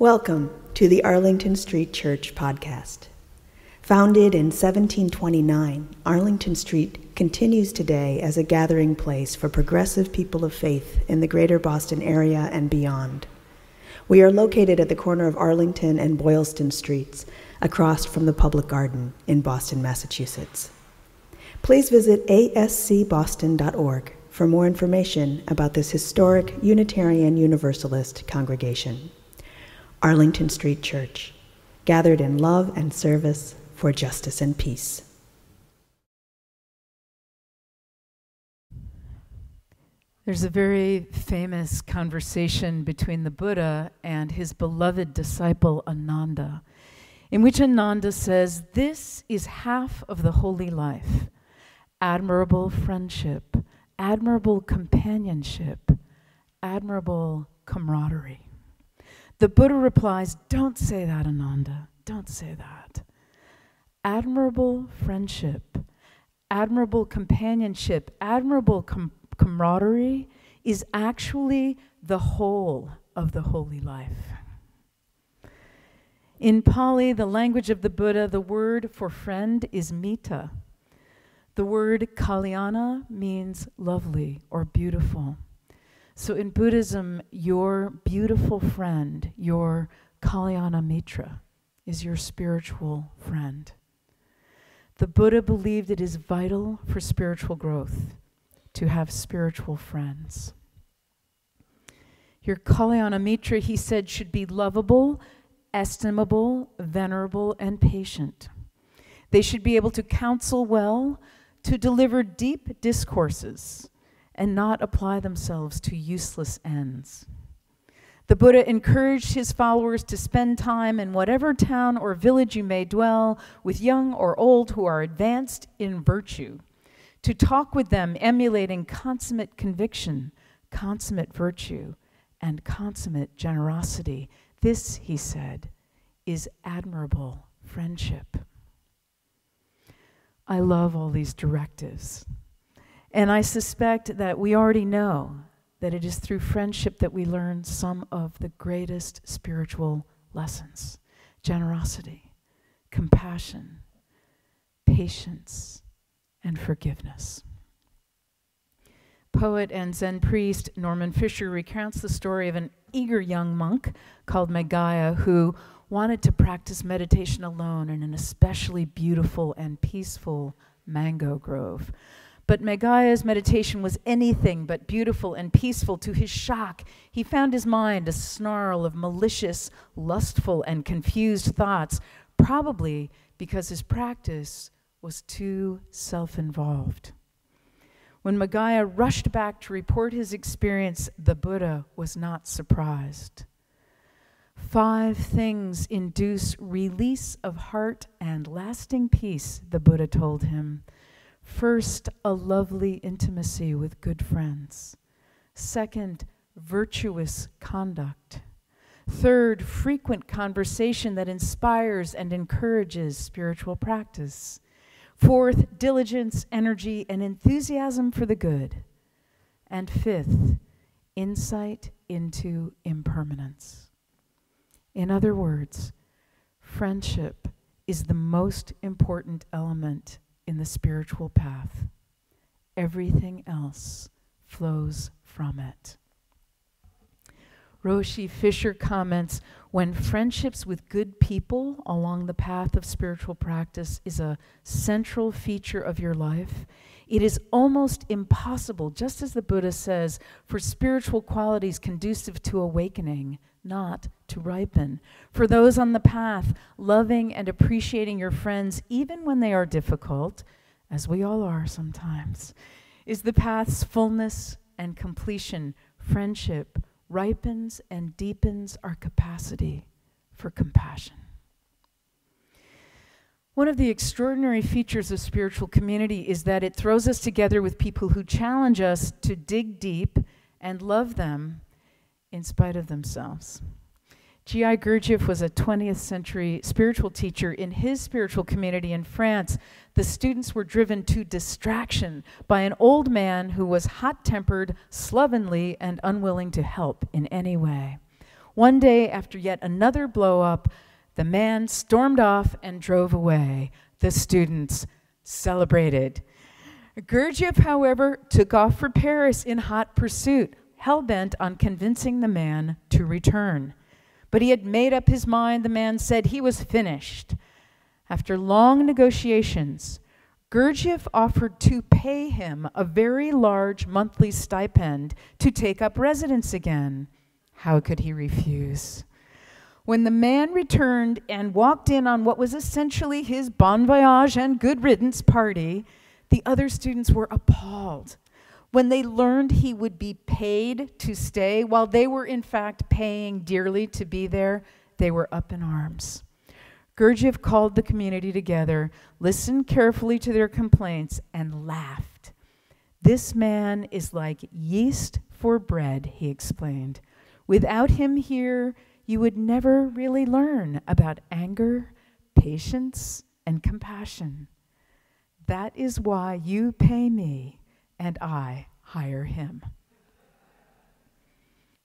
Welcome to the Arlington Street Church podcast. Founded in 1729, Arlington Street continues today as a gathering place for progressive people of faith in the greater Boston area and beyond. We are located at the corner of Arlington and Boylston Streets, across from the Public Garden in Boston, Massachusetts. Please visit ascboston.org for more information about this historic Unitarian Universalist congregation. Arlington Street Church, gathered in love and service for justice and peace. There's a very famous conversation between the Buddha and his beloved disciple Ananda, in which Ananda says, "This is half of the holy life: admirable friendship, admirable companionship, admirable camaraderie." The Buddha replies, "Don't say that, Ananda. Don't say that. Admirable friendship, admirable companionship, admirable camaraderie is actually the whole of the holy life." In Pali, the language of the Buddha, the word for friend is mita. The word kalyana means lovely or beautiful. So in Buddhism, your beautiful friend, your kalyana mitra, is your spiritual friend. The Buddha believed it is vital for spiritual growth to have spiritual friends. Your kalyana mitra, he said, should be lovable, estimable, venerable, and patient. They should be able to counsel well, to deliver deep discourses, and not apply themselves to useless ends. The Buddha encouraged his followers to spend time in whatever town or village you may dwell with young or old who are advanced in virtue, to talk with them emulating consummate conviction, consummate virtue, and consummate generosity. This, he said, is admirable friendship. I love all these directives. And I suspect that we already know that it is through friendship that we learn some of the greatest spiritual lessons: generosity, compassion, patience, and forgiveness. Poet and Zen priest Norman Fisher recounts the story of an eager young monk called Megaya who wanted to practice meditation alone in an especially beautiful and peaceful mango grove. But Megaya's meditation was anything but beautiful and peaceful. To his shock, he found his mind a snarl of malicious, lustful, and confused thoughts, probably because his practice was too self-involved. When Megaya rushed back to report his experience, the Buddha was not surprised. 5 things induce release of heart and lasting peace, the Buddha told him. First, a lovely intimacy with good friends. Second, virtuous conduct. Third, frequent conversation that inspires and encourages spiritual practice. Fourth, diligence, energy, and enthusiasm for the good. And fifth, insight into impermanence. In other words, friendship is the most important element in the spiritual path. Everything else flows from it. Roshi Fisher comments, when friendships with good people along the path of spiritual practice is a central feature of your life, it is almost impossible, just as the Buddha says, for spiritual qualities conducive to awakening not to ripen. For those on the path, loving and appreciating your friends, even when they are difficult, as we all are sometimes, is the path's fullness and completion. Friendship ripens and deepens our capacity for compassion. One of the extraordinary features of spiritual community is that it throws us together with people who challenge us to dig deep and love them in spite of themselves. G.I. Gurdjieff was a 20th century spiritual teacher. In his spiritual community in France, the students were driven to distraction by an old man who was hot-tempered, slovenly, and unwilling to help in any way. One day, after yet another blow-up, the man stormed off and drove away. The students celebrated. Gurdjieff, however, took off for Paris in hot pursuit, hell-bent on convincing the man to return. But he had made up his mind, the man said. He was finished. After long negotiations, Gurdjieff offered to pay him a very large monthly stipend to take up residence again. How could he refuse? When the man returned and walked in on what was essentially his bon voyage and good riddance party, the other students were appalled. When they learned he would be paid to stay, while they were in fact paying dearly to be there, they were up in arms. Gurdjieff called the community together, listened carefully to their complaints, and laughed. This man is like yeast for bread, he explained. Without him here, you would never really learn about anger, patience, and compassion. That is why you pay me and I hire him.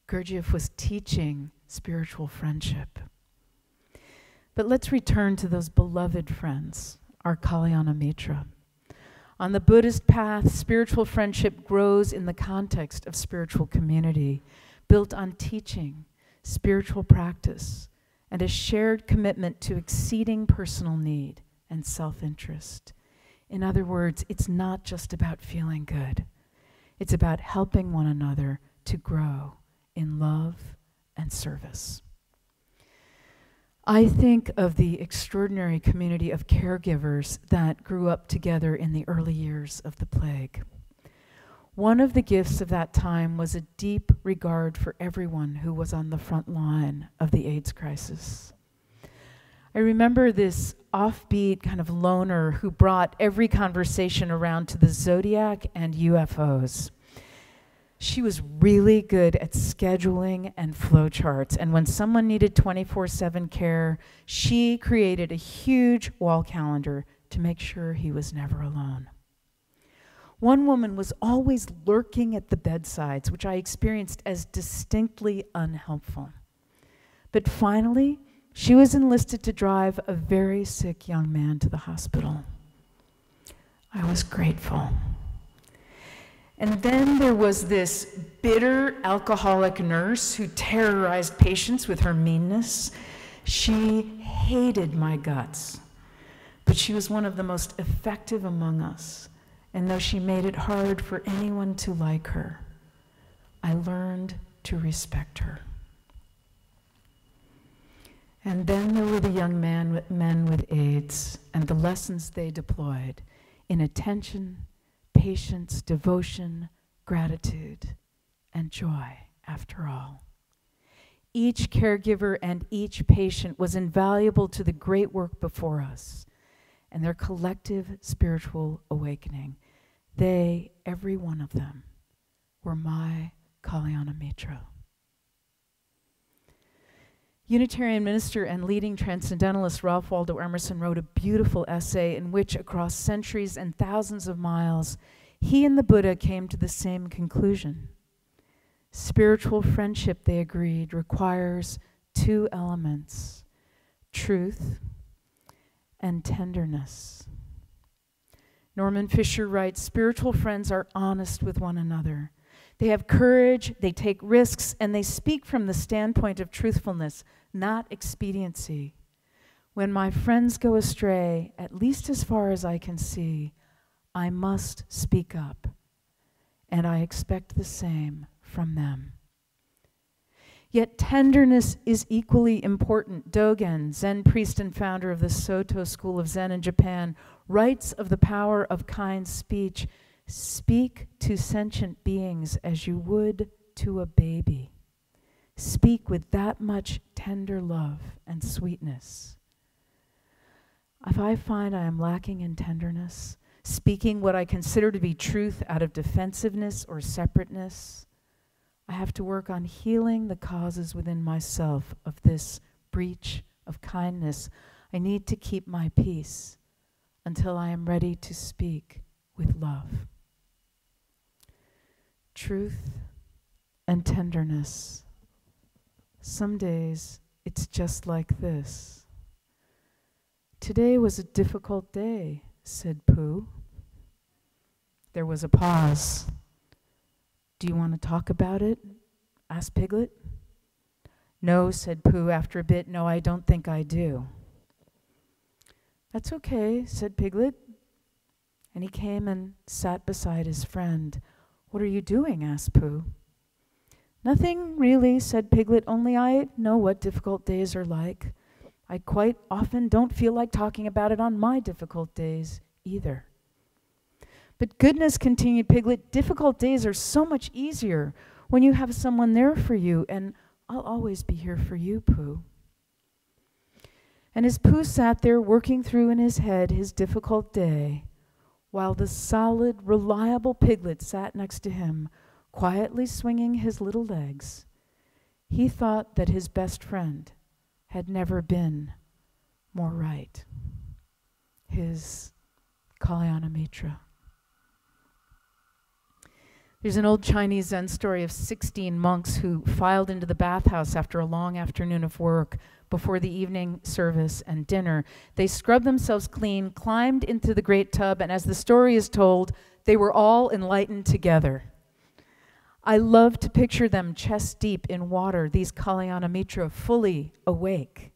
Gurdjieff was teaching spiritual friendship. But let's return to those beloved friends, our Kalyana Mitra. On the Buddhist path, spiritual friendship grows in the context of spiritual community, built on teaching, spiritual practice, and a shared commitment to exceeding personal need and self-interest. In other words, it's not just about feeling good. It's about helping one another to grow in love and service. I think of the extraordinary community of caregivers that grew up together in the early years of the plague. One of the gifts of that time was a deep regard for everyone who was on the front line of the AIDS crisis. I remember this offbeat kind of loner who brought every conversation around to the zodiac and UFOs. She was really good at scheduling and flowcharts, and when someone needed 24/7 care, she created a huge wall calendar to make sure he was never alone. One woman was always lurking at the bedsides, which I experienced as distinctly unhelpful. But finally, she was enlisted to drive a very sick young man to the hospital. I was grateful. And then there was this bitter alcoholic nurse who terrorized patients with her meanness. She hated my guts, but she was one of the most effective among us. And though she made it hard for anyone to like her, I learned to respect her. And then there were the young men with AIDS and the lessons they deployed in attention, patience, devotion, gratitude, and joy, after all. Each caregiver and each patient was invaluable to the great work before us and their collective spiritual awakening. They, every one of them, were my Kalyana Mitra. Unitarian minister and leading transcendentalist Ralph Waldo Emerson wrote a beautiful essay in which, across centuries and thousands of miles, he and the Buddha came to the same conclusion. Spiritual friendship, they agreed, requires two elements: truth and tenderness. Norman Fisher writes, spiritual friends are honest with one another. They have courage, they take risks, and they speak from the standpoint of truthfulness, not expediency. When my friends go astray, at least as far as I can see, I must speak up, and I expect the same from them. Yet tenderness is equally important. Dogen, Zen priest and founder of the Soto school of Zen in Japan, writes of the power of kind speech. Speak to sentient beings as you would to a baby. Speak with that much tender love and sweetness. If I find I am lacking in tenderness, speaking what I consider to be truth out of defensiveness or separateness, I have to work on healing the causes within myself of this breach of kindness. I need to keep my peace until I am ready to speak with love. Truth and tenderness, Some days it's just like this. Today was a difficult day, said Pooh. There was a pause. Do you want to talk about it? Asked Piglet. No, said Pooh after a bit. No, I don't think I do. That's okay, said Piglet. And he came and sat beside his friend. What are you doing? Asked Pooh. Nothing really, said Piglet, only I know what difficult days are like. I quite often don't feel like talking about it on my difficult days either. But goodness, continued Piglet, difficult days are so much easier when you have someone there for you, and I'll always be here for you, Pooh. And as Pooh sat there working through in his head his difficult day, while the solid, reliable Piglet sat next to him, quietly swinging his little legs, he thought that his best friend had never been more right. His Kalyana Mitra. There's an old Chinese Zen story of 16 monks who filed into the bathhouse after a long afternoon of work before the evening service and dinner. They scrubbed themselves clean, climbed into the great tub, and as the story is told, they were all enlightened together. I love to picture them chest deep in water, these Kalyana Mitra, fully awake.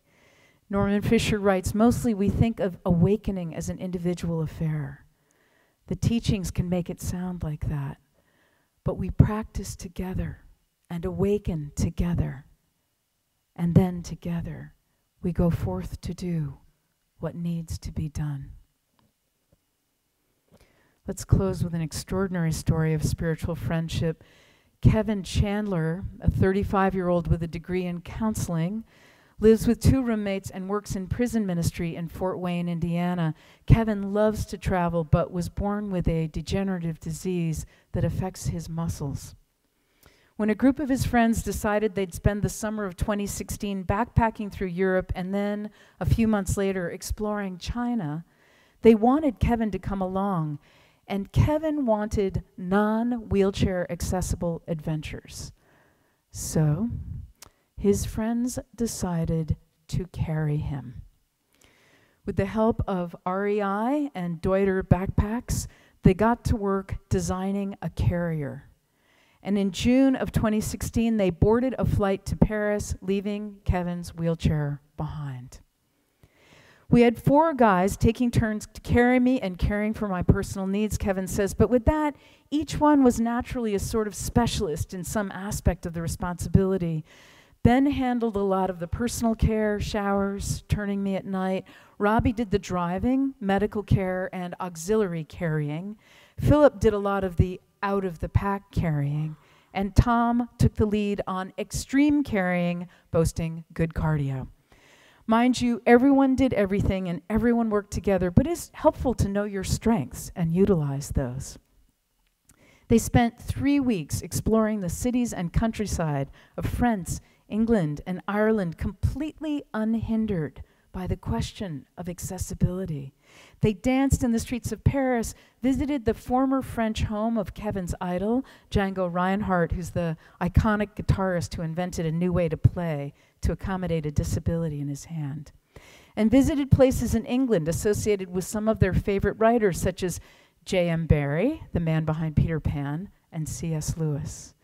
Norman Fisher writes, mostly we think of awakening as an individual affair. The teachings can make it sound like that. But we practice together and awaken together. And then together we go forth to do what needs to be done. Let's close with an extraordinary story of spiritual friendship. Kevin Chandler, a 35-year-old with a degree in counseling, lives with 2 roommates and works in prison ministry in Fort Wayne, Indiana. Kevin loves to travel, but was born with a degenerative disease that affects his muscles. When a group of his friends decided they'd spend the summer of 2016 backpacking through Europe and then, a few months later, exploring China, they wanted Kevin to come along. And Kevin wanted non-wheelchair accessible adventures. So his friends decided to carry him. With the help of REI and Deuter backpacks, they got to work designing a carrier. And in June of 2016, they boarded a flight to Paris, leaving Kevin's wheelchair behind. We had 4 guys taking turns to carry me and caring for my personal needs, Kevin says, but with that, each one was naturally a sort of specialist in some aspect of the responsibility. Ben handled a lot of the personal care, showers, turning me at night. Robbie did the driving, medical care, and auxiliary carrying. Philip did a lot of the out-of-the-pack carrying. And Tom took the lead on extreme carrying, boasting good cardio. Mind you, everyone did everything and everyone worked together, but it's helpful to know your strengths and utilize those. They spent 3 weeks exploring the cities and countryside of France, England, and Ireland, completely unhindered by the question of accessibility. They danced in the streets of Paris, visited the former French home of Kevin's idol, Django Reinhardt, who's the iconic guitarist who invented a new way to play to accommodate a disability in his hand, and visited places in England associated with some of their favorite writers, such as J.M. Barrie, the man behind Peter Pan, and C.S. Lewis.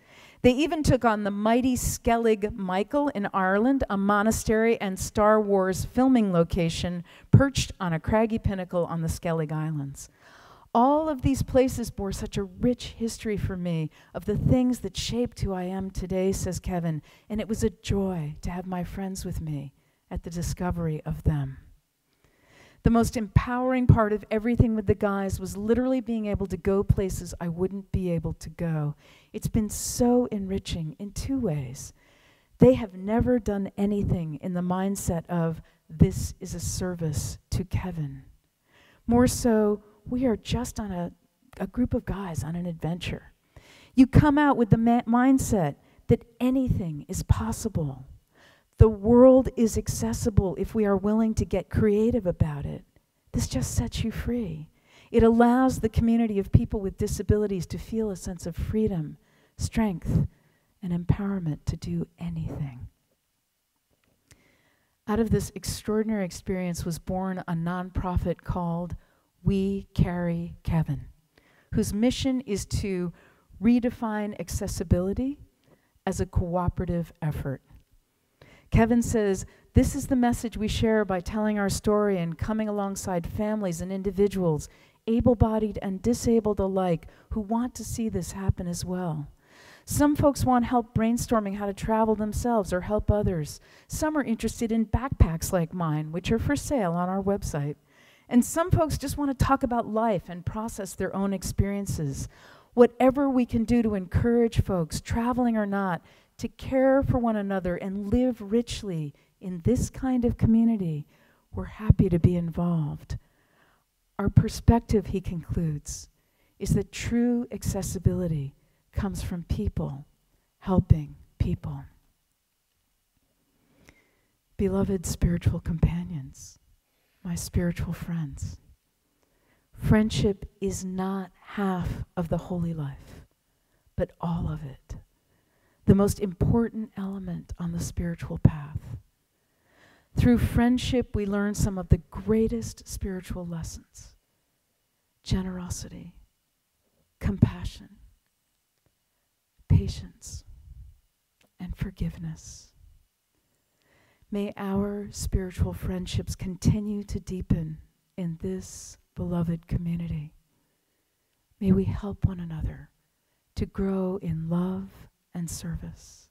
They even took on the mighty Skellig Michael in Ireland, a monastery and Star Wars filming location perched on a craggy pinnacle on the Skellig Islands. All of these places bore such a rich history for me of the things that shaped who I am today, says Kevin, and it was a joy to have my friends with me at the discovery of them. The most empowering part of everything with the guys was literally being able to go places I wouldn't be able to go. It's been so enriching in 2 ways. They have never done anything in the mindset of, this is a service to Kevin. More so, we are just on a group of guys on an adventure. You come out with the mindset that anything is possible. The world is accessible if we are willing to get creative about it. This just sets you free. It allows the community of people with disabilities to feel a sense of freedom, strength, and empowerment to do anything. Out of this extraordinary experience was born a nonprofit called We Carry Kevin, whose mission is to redefine accessibility as a cooperative effort. Kevin says, this is the message we share by telling our story and coming alongside families and individuals, able-bodied and disabled alike, who want to see this happen as well. Some folks want help brainstorming how to travel themselves or help others. Some are interested in backpacks like mine, which are for sale on our website. And some folks just want to talk about life and process their own experiences. Whatever we can do to encourage folks, traveling or not, to care for one another and live richly in this kind of community, we're happy to be involved. Our perspective, he concludes, is that true accessibility comes from people helping people. Beloved spiritual companions, my spiritual friends, friendship is not half of the holy life, but all of it. The most important element on the spiritual path. Through friendship, we learn some of the greatest spiritual lessons: generosity, compassion, patience, and forgiveness. May our spiritual friendships continue to deepen in this beloved community. May we help one another to grow in love and service.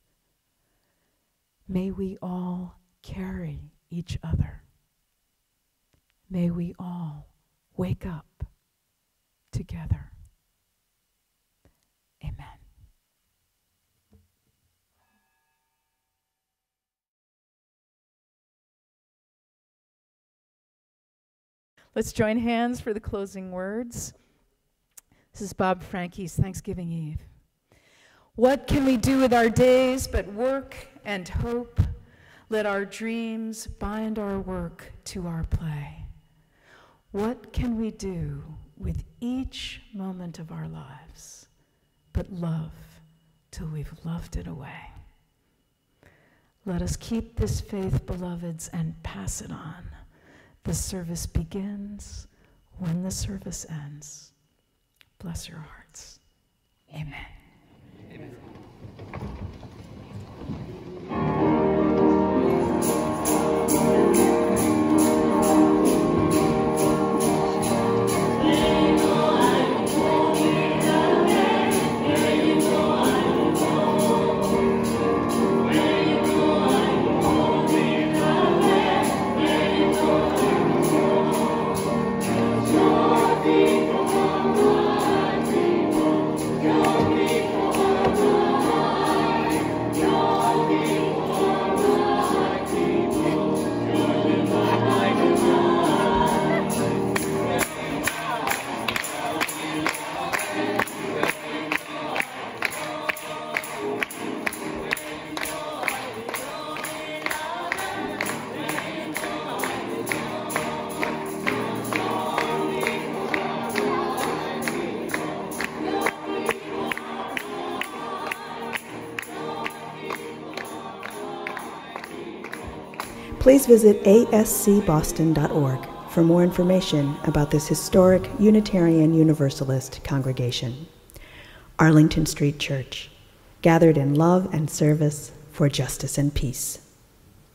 May we all carry each other. May we all wake up together. Amen. Let's join hands for the closing words. This is Bob Frankie's Thanksgiving Eve. What can we do with our days but work and hope? Let our dreams bind our work to our play. What can we do with each moment of our lives but love till we've loved it away? Let us keep this faith, beloveds, and pass it on. The service begins when the service ends. Bless your hearts. Amen. Amen. Please visit ascboston.org for more information about this historic Unitarian Universalist congregation. Arlington Street Church, gathered in love and service for justice and peace.